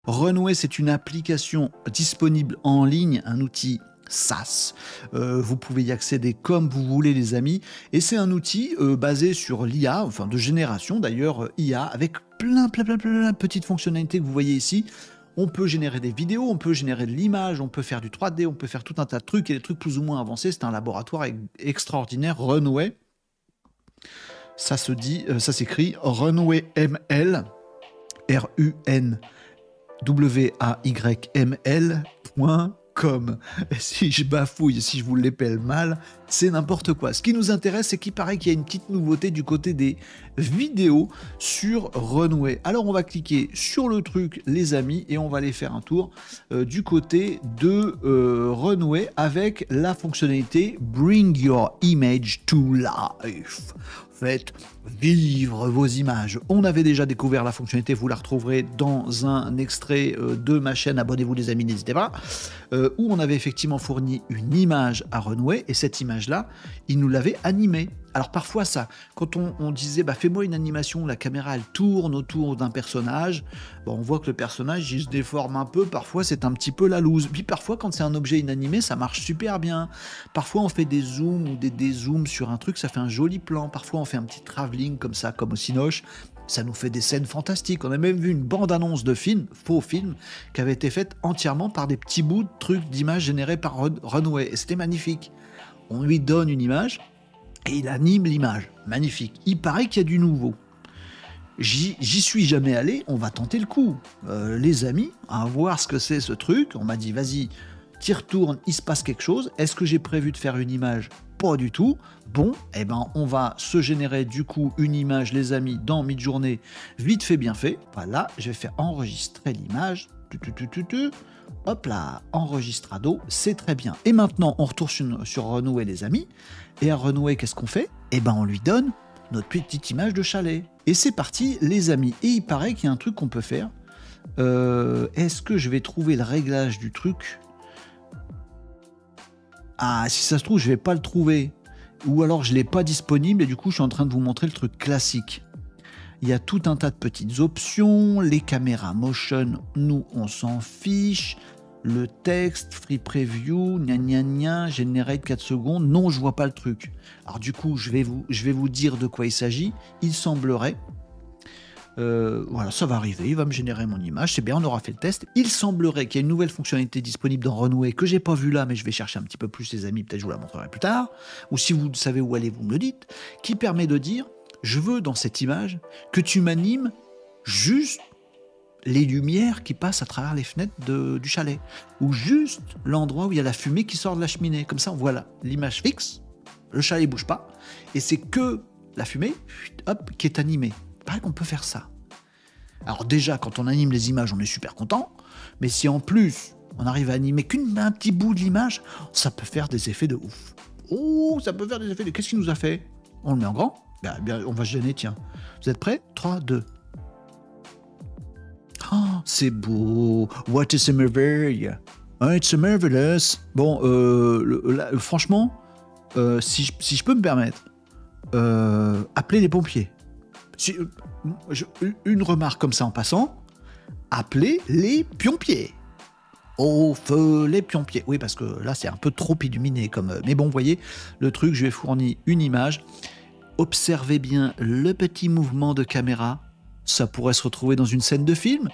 Runway, c'est une application disponible en ligne, un outil SaaS. Vous pouvez y accéder comme vous voulez, les amis. Et c'est un outil basé sur l'IA, enfin de génération d'ailleurs, IA, avec plein de petites fonctionnalités que vous voyez ici. On peut générer des vidéos, on peut générer de l'image, on peut faire du 3D, on peut faire tout un tas de trucs et des trucs plus ou moins avancés. C'est un laboratoire extraordinaire, Runway. Ça se dit, ça s'écrit Runway ML, RUNWAYML.com. Si je bafouille, si je vous l'épelle mal, c'est n'importe quoi. Ce qui nous intéresse, c'est qu'il paraît qu'il y a une petite nouveauté du côté des vidéos sur Runway. Alors on va cliquer sur le truc, les amis, et on va aller faire un tour du côté de Runway avec la fonctionnalité Bring Your Image to Life. Faites vivre vos images. On avait déjà découvert la fonctionnalité, vous la retrouverez dans un extrait de ma chaîne, abonnez-vous les amis, n'hésitez pas, où on avait effectivement fourni une image à Runway, et cette image-là, il nous l'avait animée. Alors parfois ça, quand on disait bah, fais-moi une animation, la caméra elle tourne autour d'un personnage, bon, on voit que le personnage il se déforme un peu, parfois c'est un petit peu la loose. Puis parfois quand c'est un objet inanimé, ça marche super bien. Parfois on fait des zooms ou des dézooms sur un truc, ça fait un joli plan. Parfois on fait un petit travelling comme ça, comme au Cinoche. Ça nous fait des scènes fantastiques. On a même vu une bande-annonce de film, faux film, qui avait été faite entièrement par des petits bouts de trucs d'images générés par Runway. Et c'était magnifique. On lui donne une image et il anime l'image. Magnifique. Il paraît qu'il y a du nouveau. J'y suis jamais allé, on va tenter le coup. Les amis, à voir ce que c'est ce truc. On m'a dit, vas-y, t'y retournes, il se passe quelque chose. Est-ce que j'ai prévu de faire une image ? Pas du tout. Bon, eh ben, on va se générer du coup une image, les amis, dans Midjourney, vite fait, bien fait. Voilà, je vais faire enregistrer l'image. Hop là, enregistrado, c'est très bien. Et maintenant, on retourne sur Runway, les amis. Et à Runway, qu'est-ce qu'on fait ? Eh ben, on lui donne notre petite image de chalet. Et c'est parti, les amis. Et il paraît qu'il y a un truc qu'on peut faire. Est-ce que je vais trouver le réglage du truc ? Ah, si ça se trouve, je vais pas le trouver. Ou alors, je l'ai pas disponible et du coup, je suis en train de vous montrer le truc classique. Il y a tout un tas de petites options. Les caméras motion, nous, on s'en fiche. Le texte, free preview, gna gna gna, generate 4 secondes. Non, je vois pas le truc. Alors du coup, je vais vous dire de quoi il s'agit. Il semblerait... voilà, ça va arriver, il va me générer mon image, c'est bien, on aura fait le test. Il semblerait qu'il y ait une nouvelle fonctionnalité disponible dans Runway que j'ai pas vue là, mais je vais chercher un petit peu plus, les amis, peut-être je vous la montrerai plus tard. Ou si vous savez où aller, vous me le dites. Qui permet de dire, je veux dans cette image que tu m'animes juste les lumières qui passent à travers les fenêtres du chalet, ou juste l'endroit où il y a la fumée qui sort de la cheminée. Comme ça, voilà, l'image fixe, le chalet bouge pas, et c'est que la fumée, hop, qui est animée. Il paraît qu'on peut faire ça. Alors déjà, quand on anime les images, on est super content, mais si en plus, on arrive à animer qu'un petit bout de l'image, ça peut faire des effets de ouf. Oh, ça peut faire des effets de... Qu'est-ce qu'il nous a fait ? On le met en grand ? Bien, on va se gêner, tiens. Vous êtes prêts ? 3, 2... Oh, c'est beau. What is a merveille? Oh, it's a marvelous. Bon, franchement, si je peux me permettre, appelez les pompiers. Une remarque comme ça en passant, appelez les pompiers. Au feu, les pompiers. Oui, parce que là, c'est un peu trop illuminé. Mais bon, vous voyez, le truc, je vais fournir une image. Observez bien le petit mouvement de caméra. Ça pourrait se retrouver dans une scène de film.